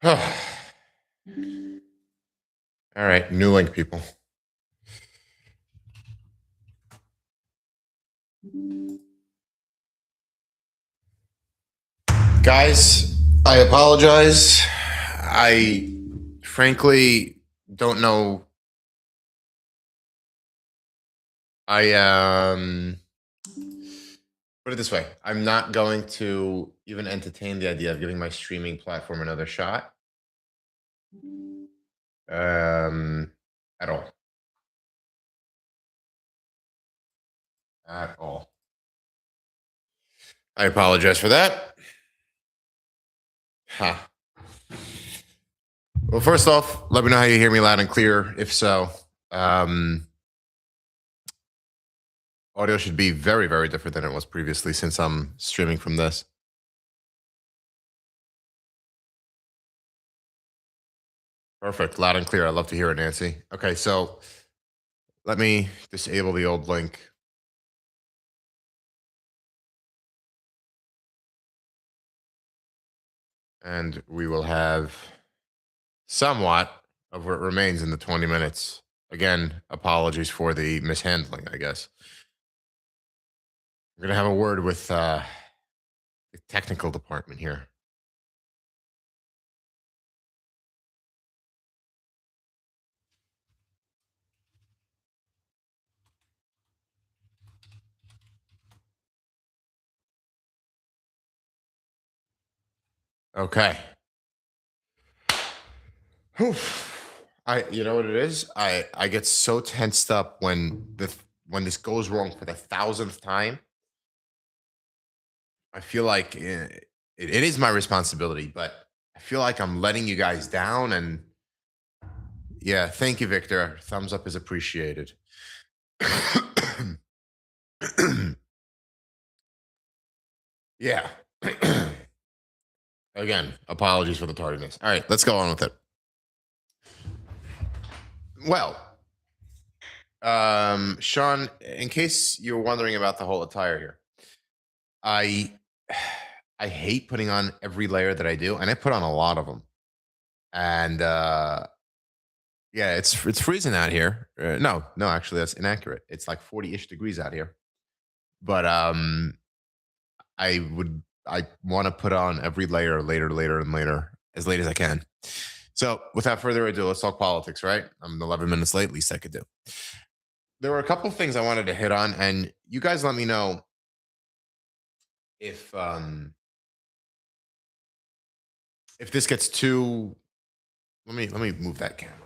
All right, new link, people. Guys, I apologize. I frankly don't know. Put it this way. I'm not going to even entertain the idea of giving my streaming platform another shot. At all. At all. I apologize for that. Huh. Well, first off, let me know how you hear me loud and clear. If so, audio should be very, very different than it was previously since I'm streaming from this. Perfect. Loud and clear. I'd love to hear it, Nancy. Okay, so let me disable the old link. And we will have somewhat of what remains in the 20 minutes. Again, apologies for the mishandling, I guess. We're going to have a word with the technical department here. Okay. You know what it is? I get so tensed up when this goes wrong for the 1,000th time. I feel like it is my responsibility, but I feel like I'm letting you guys down. And yeah, thank you, Victor. Thumbs up is appreciated. Yeah. Again, apologies for the tardiness. All right, let's go on with it. Well, Sean, in case you're wondering about the whole attire here, I hate putting on every layer that I do, and I put on a lot of them. And yeah, it's freezing out here. No, actually, that's inaccurate. It's like 40-ish degrees out here. But I want to put on every layer later, as late as I can. So without further ado, let's talk politics, right? I'm 11 minutes late, least I could do. There were a couple things I wanted to hit on, and you guys let me know if this gets too. Let me move that camera.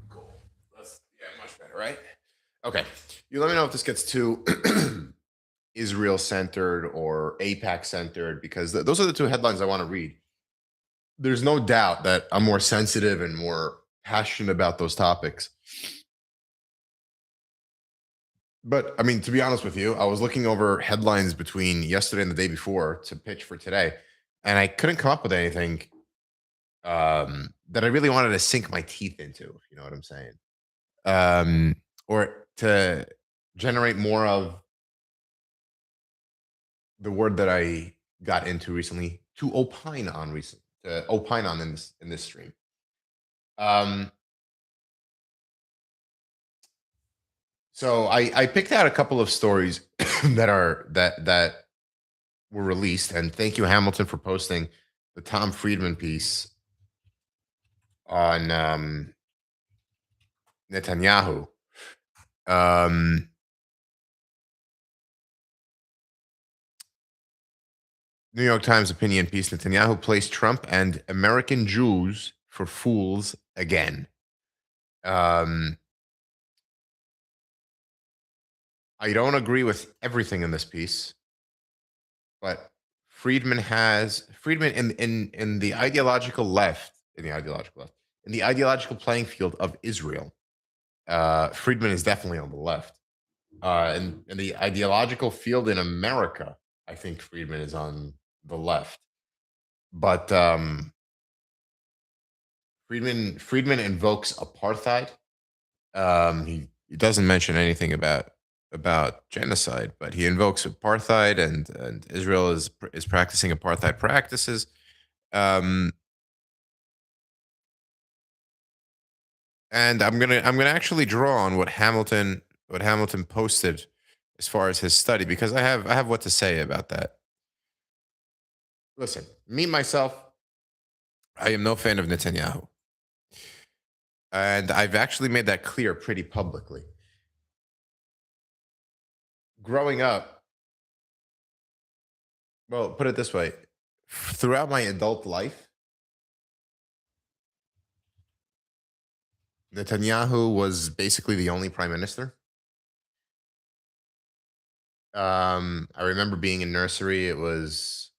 Cool. Much better, right? Okay. You let me know if this gets too Israel centered or AIPAC centered, because those are the two headlines I want to read. There's no doubt that I'm more sensitive and more passionate about those topics. But I mean, to be honest with you, I was looking over headlines between yesterday and the day before to pitch for today, and I couldn't come up with anything that I really wanted to sink my teeth into, if you know what I'm saying. Or to generate more of the word that I got into recently, to opine on in this stream. So I picked out a couple of stories that were released, and thank you, Hamilton, for posting the Tom Friedman piece on Netanyahu. New York Times opinion piece: Netanyahu placed Trump and American Jews for fools again. I don't agree with everything in this piece, but Friedman in the ideological left, in the ideological playing field of Israel, Friedman is definitely on the left. In the ideological field in America, I think Friedman is on the left. But Friedman invokes apartheid. He doesn't mention anything about about genocide, but he invokes apartheid, and Israel is practicing apartheid practices. Um, and I'm gonna actually draw on what Hamilton posted as far as his study, because I have what to say about that. Listen, me myself, I am no fan of Netanyahu, and I've actually made that clear pretty publicly. Growing up, well, put it this way: throughout my adult life, Netanyahu was basically the only prime minister. I remember being in nursery. It was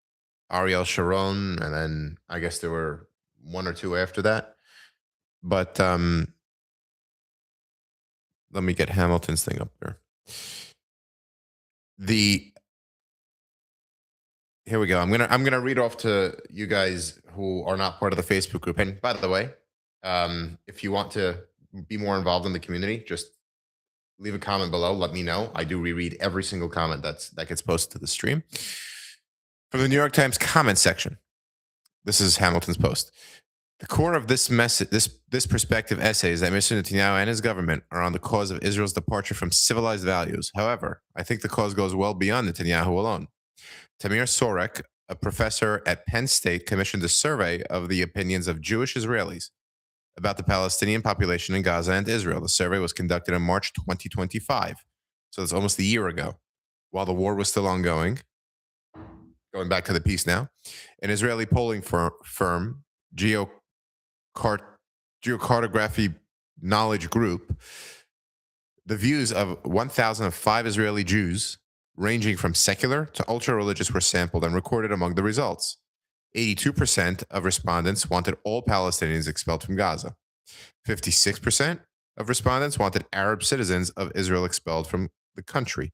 Ariel Sharon, and then I guess there were one or two after that. But let me get Hamilton's thing up there. The Here we go. I'm gonna read off to you guys who are not part of the Facebook group. And by the way, if you want to be more involved in the community, just leave a comment below. Let me know. I do reread every single comment that gets posted to the stream. From the New York Times comment section, this is Hamilton's post. The core of this message, this perspective essay, is that Mr. Netanyahu and his government are on the cause of Israel's departure from civilized values. However, I think the cause goes well beyond Netanyahu alone. Tamir Sorek, a professor at Penn State, commissioned a survey of the opinions of Jewish Israelis about the Palestinian population in Gaza and Israel. The survey was conducted in March 2025, so it's almost a year ago, while the war was still ongoing. Going back to the piece now, an Israeli polling firm, Geocartography Knowledge Group, the views of 1,005 Israeli Jews, ranging from secular to ultra-religious, were sampled and recorded among the results. 82% of respondents wanted all Palestinians expelled from Gaza. 56% of respondents wanted Arab citizens of Israel expelled from the country.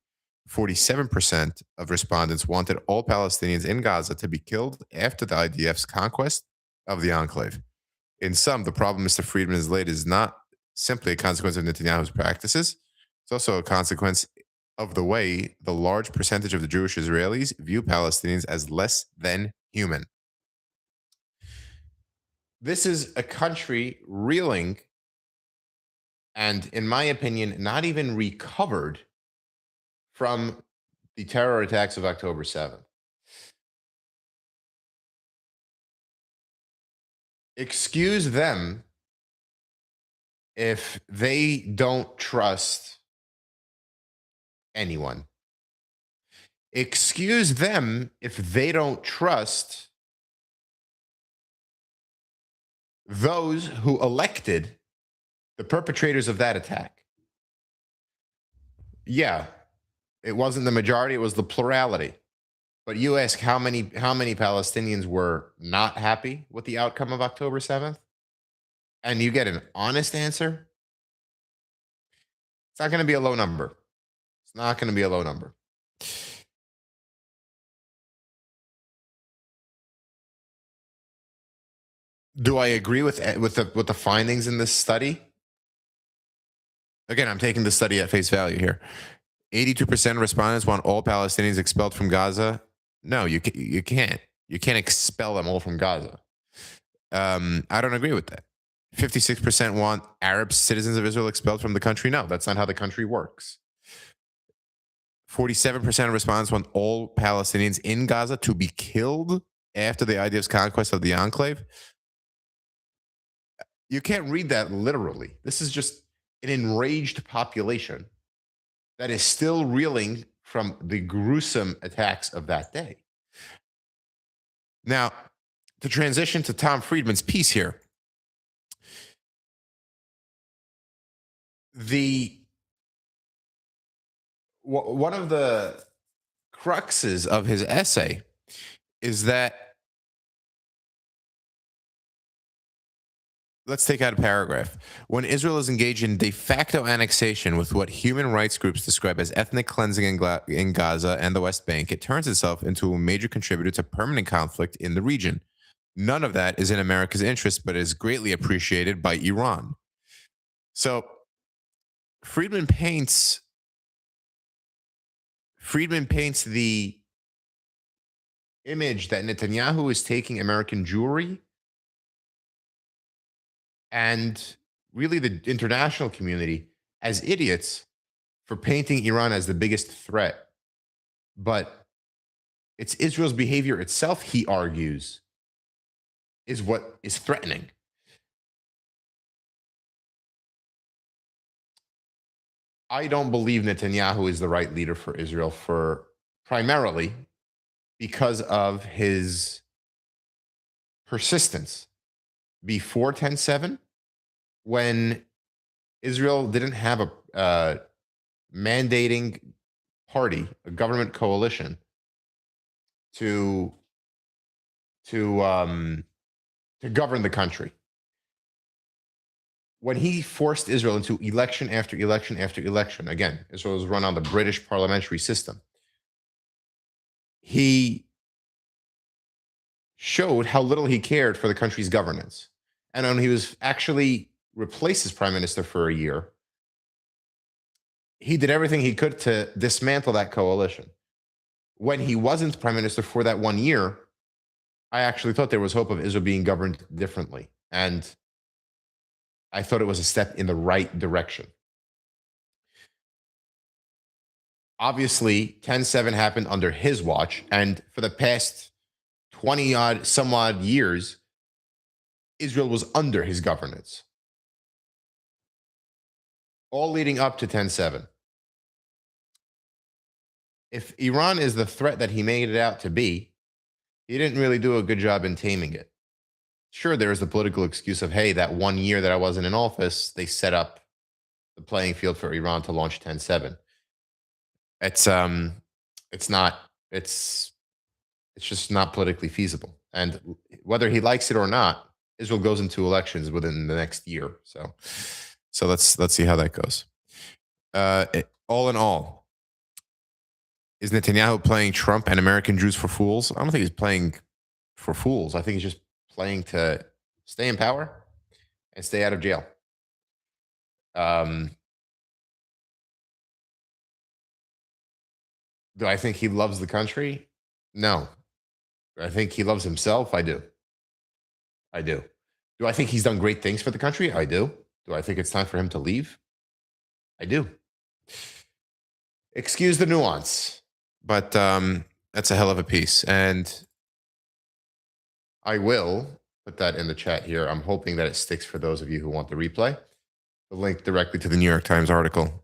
47% of respondents wanted all Palestinians in Gaza to be killed after the IDF's conquest of the enclave. In sum, the problem Mr. Friedman has laid is not simply a consequence of Netanyahu's practices. It's also a consequence of the way the large percentage of the Jewish Israelis view Palestinians as less than human. This is a country reeling and, in my opinion, not even recovered from the terror attacks of October 7th. Excuse them if they don't trust anyone. Excuse them if they don't trust those who elected the perpetrators of that attack. Yeah, it wasn't the majority, it was the plurality. But you ask how many Palestinians were not happy with the outcome of October 7th, and you get an honest answer. It's not going to be a low number. It's not going to be a low number. Do I agree with the findings in this study? Again, I'm taking the study at face value here. 82% of respondents want all Palestinians expelled from Gaza. No, you can't. You can't expel them all from Gaza. I don't agree with that. 56% want Arab citizens of Israel expelled from the country. No, that's not how the country works. 47% of respondents want all Palestinians in Gaza to be killed after the IDF's conquest of the enclave. You can't read that literally. This is just an enraged population that is still reeling from the gruesome attacks of that day. Now, to transition to Tom Friedman's piece here, one of the cruxes of his essay is that, let's take out a paragraph. When Israel is engaged in de facto annexation with what human rights groups describe as ethnic cleansing in Gaza and the West Bank, it turns itself into a major contributor to permanent conflict in the region. None of that is in America's interest, but is greatly appreciated by Iran. So Friedman paints Friedman paints the image that Netanyahu is taking American jewelry and really the international community as idiots for painting Iran as the biggest threat. But it's Israel's behavior itself, he argues, is what is threatening. I don't believe Netanyahu is the right leader for Israel for primarily because of his persistence before 10-7, when Israel didn't have a mandating party, a government coalition to govern the country. When he forced Israel into election after election after election, again, Israel was run on the British parliamentary system. He showed how little he cared for the country's governance. And when he was actually replaced as prime minister for a year, he did everything he could to dismantle that coalition. When he wasn't prime minister for that 1 year, I actually thought there was hope of Israel being governed differently. And I thought it was a step in the right direction. Obviously, 10-7 happened under his watch. And for the past 20 some odd years, Israel was under his governance. All leading up to 10-7. If Iran is the threat that he made it out to be, he didn't really do a good job in taming it. Sure, there is the political excuse of, hey, that 1 year that I wasn't in office, they set up the playing field for Iran to launch 10-7. It's just not politically feasible. And whether he likes it or not, Israel goes into elections within the next year. So let's see how that goes. All in all, is Netanyahu playing Trump and American Jews for fools? I don't think he's playing for fools. I think he's just playing to stay in power and stay out of jail. Do I think he loves the country? No. Do I think he loves himself? I do. I do. Do I think he's done great things for the country? I do. Do I think it's time for him to leave? I do. Excuse the nuance, but that's a hell of a piece. And I will put that in the chat here. I'm hoping that it sticks for those of you who want the replay. The link directly to the New York Times article.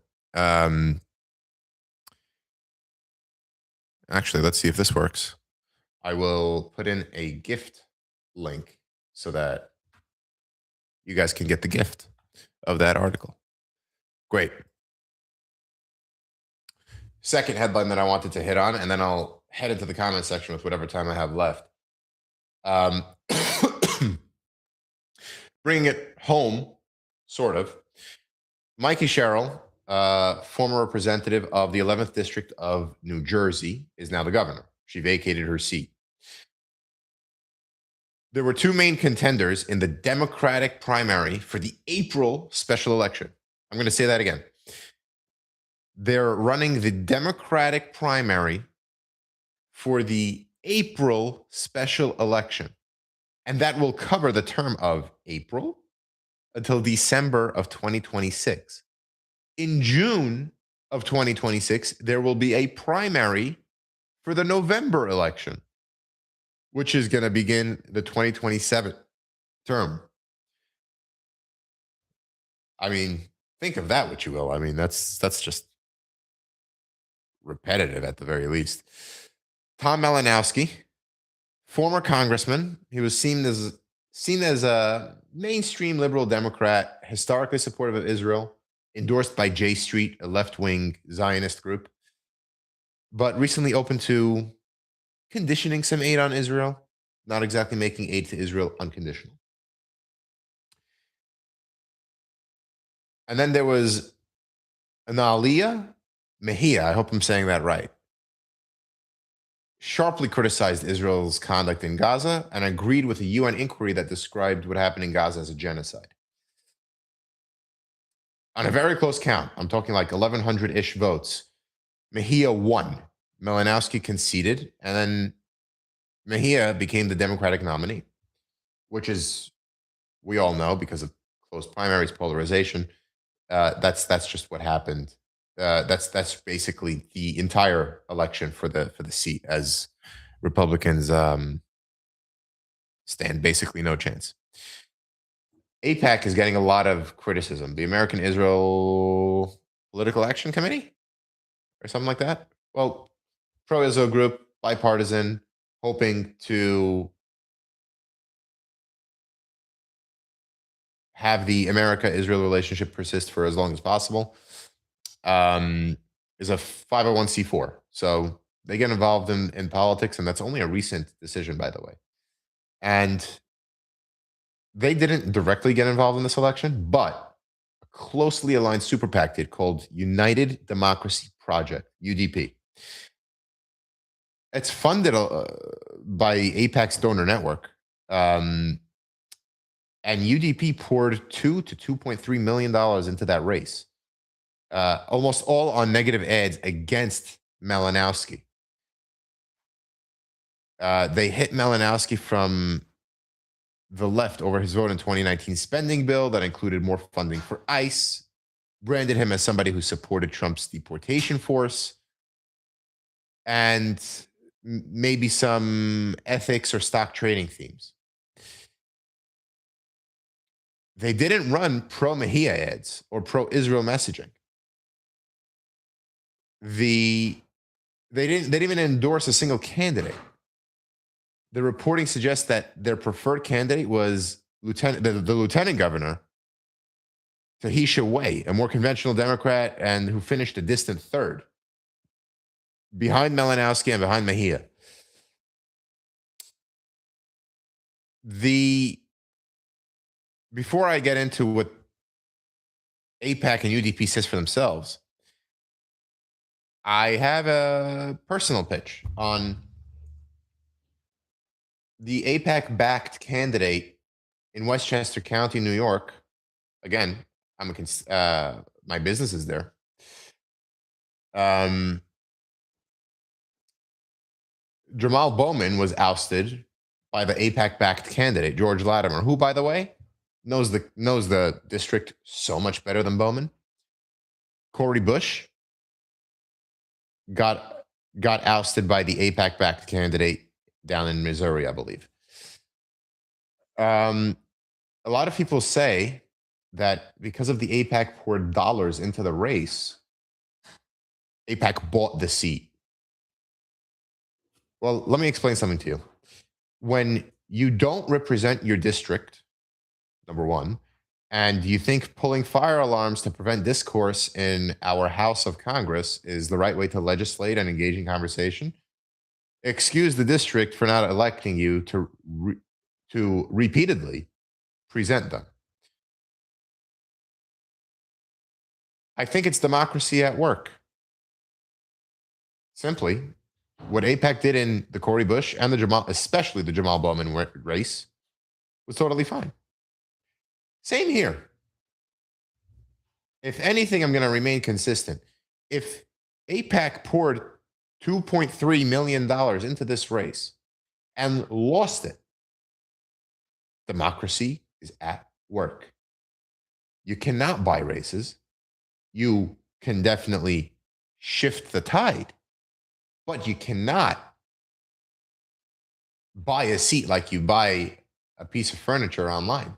Actually, let's see if this works. I will put in a gift link so that you guys can get the gift of that article. Great. Second headline that I wanted to hit on, and then I'll head into the comment section with whatever time I have left. Bringing it home, sort of. Mikey Sherrill, former representative of the 11th District of New Jersey, is now the governor. She vacated her seat. There were two main contenders in the Democratic primary for the April special election. I'm going to say that again. They're running the Democratic primary for the April special election. And that will cover the term of April until December of 2026. In June of 2026, there will be a primary for the November election, which is going to begin the 2027 term. I mean, think of that what you will. I mean, that's just repetitive at the very least. Tom Malinowski, former congressman, he was seen as a mainstream liberal Democrat, historically supportive of Israel, endorsed by J Street, a left-wing Zionist group, but recently open to conditioning some aid on Israel, not exactly making aid to Israel unconditional. And then there was Analia Mejia, I hope I'm saying that right, sharply criticized Israel's conduct in Gaza and agreed with a UN inquiry that described what happened in Gaza as a genocide. On a very close count, I'm talking like 1,100-ish votes, Mejia won Malinowski conceded, and then Mejia became the Democratic nominee, which is, we all know, because of close primaries polarization. That's just what happened. That's basically the entire election for the seat, as Republicans stand basically no chance. AIPAC is getting a lot of criticism. The American Israel Political Action Committee, or something like that. Well, pro-Israel group, bipartisan, hoping to have the America-Israel relationship persist for as long as possible. Is a 501c4. So they get involved in politics, and that's only a recent decision, by the way. And they didn't directly get involved in this election, but a closely aligned super PAC did, called United Democracy Project, UDP. It's funded by AIPAC's donor network. And UDP poured $2 to $2.3 million into that race, almost all on negative ads against Malinowski. They hit Malinowski from the left over his vote in 2019 spending bill that included more funding for ICE, branded him as somebody who supported Trump's deportation force, and maybe some ethics or stock trading themes. They didn't run pro-Mejia ads or pro-Israel messaging. They didn't even endorse a single candidate. The reporting suggests that their preferred candidate was the lieutenant governor, Tahisha Way, a more conventional Democrat and who finished a distant third, behind Malinowski and behind Mejia. Before I get into what AIPAC and UDP says for themselves, I have a personal pitch on the AIPAC-backed candidate in Westchester County, New York. Again, my business is there. Jamal Bowman was ousted by the AIPAC-backed candidate, George Latimer, who, by the way, knows the district so much better than Bowman. Cori Bush got ousted by the AIPAC-backed candidate down in Missouri, I believe. A lot of people say that because of the AIPAC poured dollars into the race, AIPAC bought the seat. Well, let me explain something to you. When you don't represent your district, number one, and you think pulling fire alarms to prevent discourse in our House of Congress is the right way to legislate and engage in conversation, excuse the district for not electing you to repeatedly present them. I think it's democracy at work. Simply, what AIPAC did in the Cori Bush and especially the Jamal Bowman race, was totally fine. Same here. If anything, I'm going to remain consistent. If AIPAC poured $2.3 million into this race and lost it, democracy is at work. You cannot buy races. You can definitely shift the tide, but you cannot buy a seat like you buy a piece of furniture online.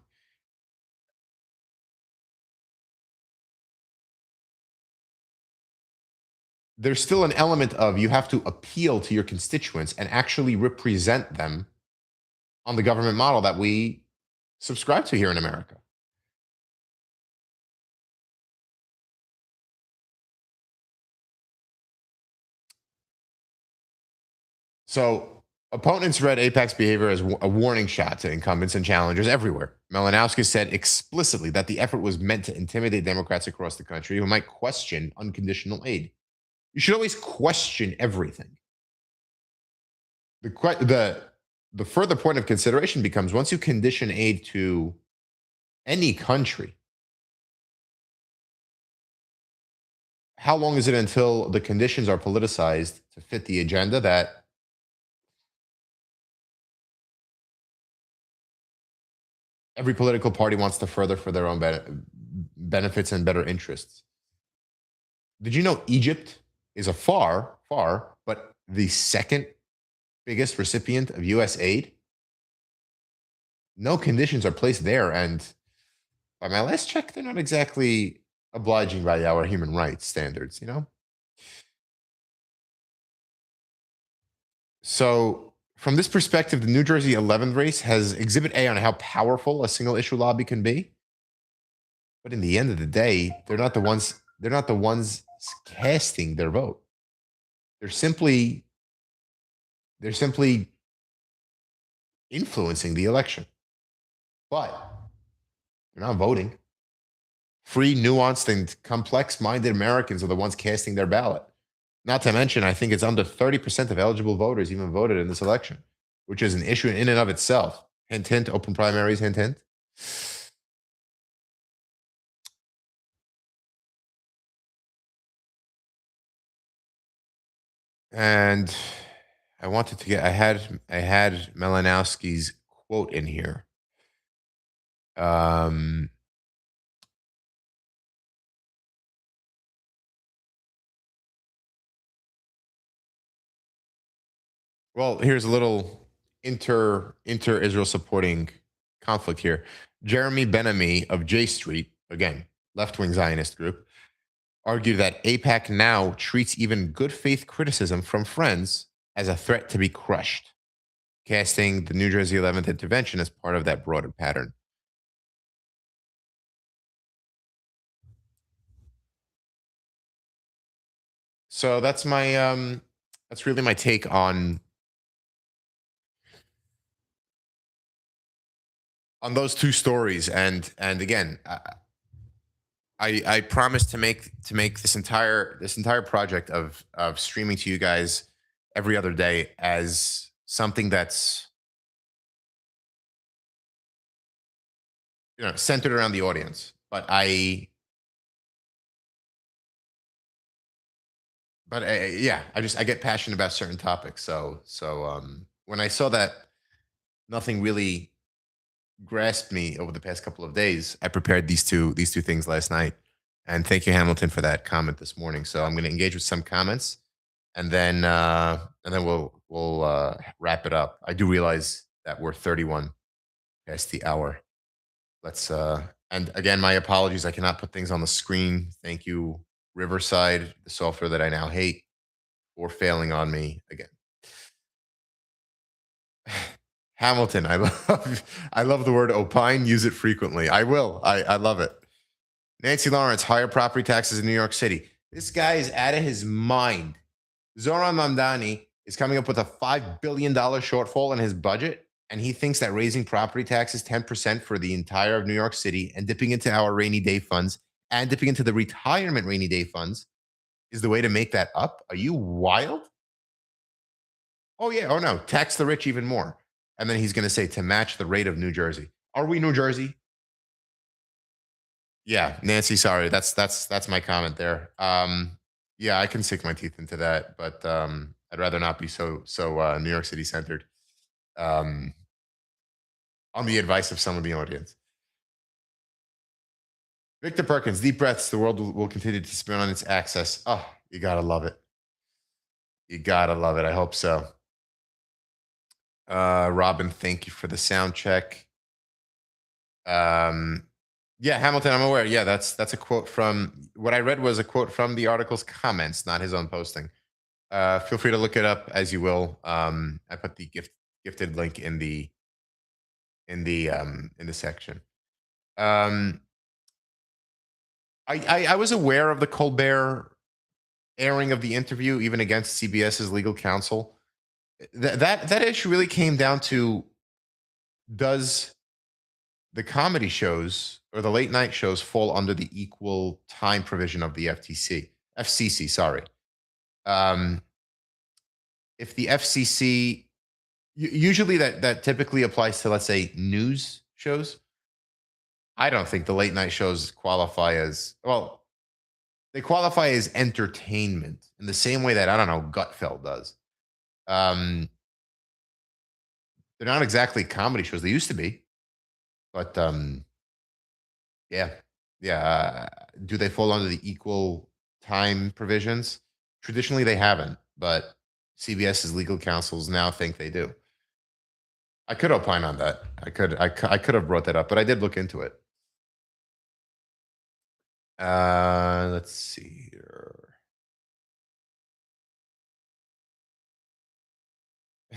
There's still an element of you have to appeal to your constituents and actually represent them on the government model that we subscribe to here in America. So opponents read AIPAC's behavior as a warning shot to incumbents and challengers everywhere. Malinowski said explicitly that the effort was meant to intimidate Democrats across the country who might question unconditional aid. You should always question everything. The further point of consideration becomes, once you condition aid to any country, how long is it until the conditions are politicized to fit the agenda that every political party wants to further for their own benefits and better interests? Did you know Egypt is a far, but the second biggest recipient of US aid? No conditions are placed there. And by my last check, they're not exactly obliging by our human rights standards, you know? So, from this perspective, the New Jersey 11th race has Exhibit A on how powerful a single issue lobby can be. But in the end of the day, they're not the ones. They're not the ones casting their vote. They're simply they're simply influencing the election, but they're not voting. Free, nuanced, and complex-minded Americans are the ones casting their ballot. Not to mention, I think it's under 30% of eligible voters even voted in this election, which is an issue in and of itself. Hint, hint, open primaries, hint, hint. And I had Malinowski's quote in here. Um, well, here's a little inter Israel supporting conflict here. Jeremy Ben-Ami of J Street, again, left wing Zionist group, argued that AIPAC now treats even good faith criticism from friends as a threat to be crushed, casting the New Jersey 11th intervention as part of that broader pattern. So that's really my take on those two stories. And again, I promise to make this entire project of streaming to you guys every other day as something that's, centered around the audience. Yeah, I get passionate about certain topics. So when I saw that nothing really grasped me over the past couple of days, I prepared these two things last night. And thank you, Hamilton, for that comment this morning. So I'm going to engage with some comments, and then we'll wrap it up. I do realize that we're 31 past the hour. Let's and again, my apologies. I cannot put things on the screen. Thank you, Riverside, the software that I now hate, for failing on me again. Hamilton, I love the word opine. Use it frequently. I will. I love it. Nancy Lawrence, higher property taxes in New York City. This guy is out of his mind. Zoran Mamdani is coming up with a $5 billion shortfall in his budget, and he thinks that raising property taxes 10% for the entire of New York City and dipping into our rainy day funds and dipping into the retirement rainy day funds is the way to make that up. Are you wild? Oh, yeah. Oh, no. Tax the rich even more. And then he's going to say to match the rate of New Jersey. Are we New Jersey? Yeah, Nancy, sorry. That's my comment there. Yeah, I can sink my teeth into that, but I'd rather not be so New York City centered. Um, on the advice of some of the audience. Victor Perkins, deep breaths. The world will continue to spin on its axis. Oh, you gotta love it. You gotta love it. I hope so. Robin, thank you for the sound check. Um, yeah, Hamilton, I'm aware. Yeah, that's a quote from what I read was a quote from the article's comments, not his own posting. Feel free to look it up as you will. I put the gifted link in the section. I was aware of the Colbert airing of the interview, even against CBS's legal counsel. That issue really came down to, does the comedy shows or the late night shows fall under the equal time provision of the FCC, sorry. Um, if the FCC, usually that typically applies to, let's say, news shows. I don't think the late night shows qualify as, well, They qualify as entertainment in the same way that, I don't know, Gutfeld does. Um, they're not exactly comedy shows. They used to be, but yeah, yeah. Do they fall under the equal time provisions? Traditionally, they haven't, but CBS's legal counsels now think they do. I could opine on that. I could have brought that up, but I did look into it. Let's see here.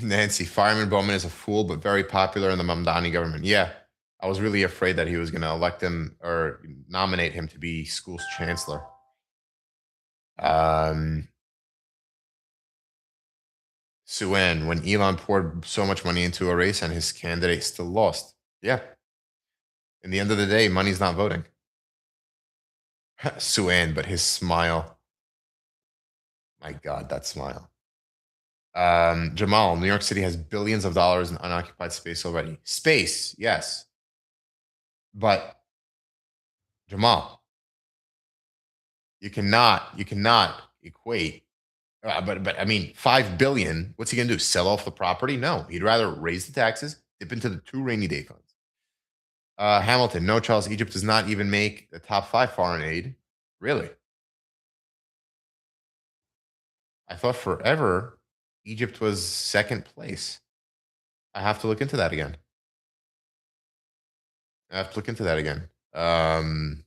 Nancy, Fireman Bowman is a fool, but very popular in the Mamdani government. Yeah, I was really afraid that he was going to elect him or nominate him to be school's chancellor. Um, Suen, when Elon poured so much money into a race and his candidate still lost. Yeah. In the end of the day, money's not voting. Suen, but his smile. My God, that smile. Jamal, New York City has billions of dollars in unoccupied space already. Space, yes. But Jamal, you cannot equate. But I mean, 5 billion. What's he gonna do? Sell off the property? No, he'd rather raise the taxes, dip into the 2 rainy day funds. Hamilton, no, Charles. Egypt does not even make the top 5 foreign aid. Really? I thought forever Egypt was second place. I have to look into that again. I have to look into that again. And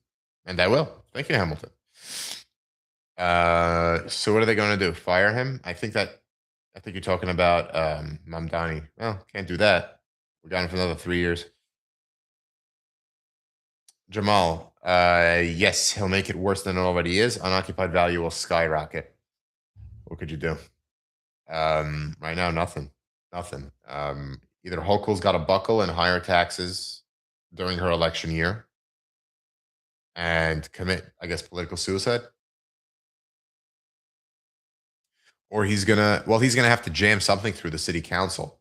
I will. Thank you, Hamilton. So what are they going to do? Fire him? I think you're talking about Mamdani. Well, can't do that. We got him for another 3 years. Jamal, yes, he'll make it worse than it already is. Unoccupied value will skyrocket. What could you do? Right now, nothing. Nothing. Either Hochul's got to buckle and higher taxes during her election year and commit, I guess, political suicide. Or he's gonna have to jam something through the city council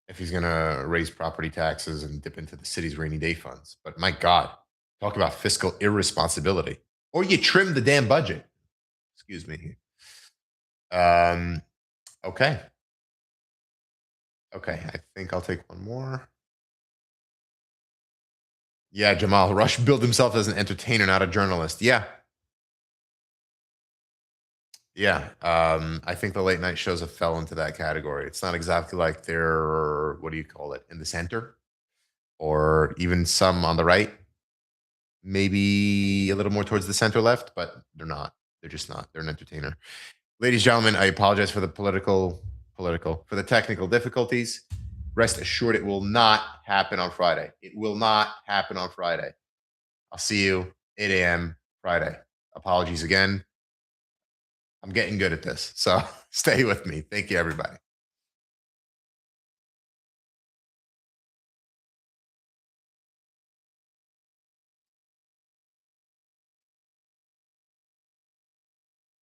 if he's gonna raise property taxes and dip into the city's rainy day funds. But my God, talk about fiscal irresponsibility. Or you trim the damn budget. Excuse me. Okay. Okay, I think I'll take one more. Yeah, Jamal Rush billed himself as an entertainer, not a journalist. Yeah. Yeah. I think the late night shows have fell into that category. It's not exactly like they're, what do you call it, in the center or even some on the right, maybe a little more towards the center left, but they're not. They're just not. They're an entertainer. Ladies and gentlemen, I apologize for the for the technical difficulties. Rest assured, it will not happen on Friday. It will not happen on Friday. I'll see you 8 a.m. Friday. Apologies again. I'm getting good at this. So stay with me. Thank you, everybody.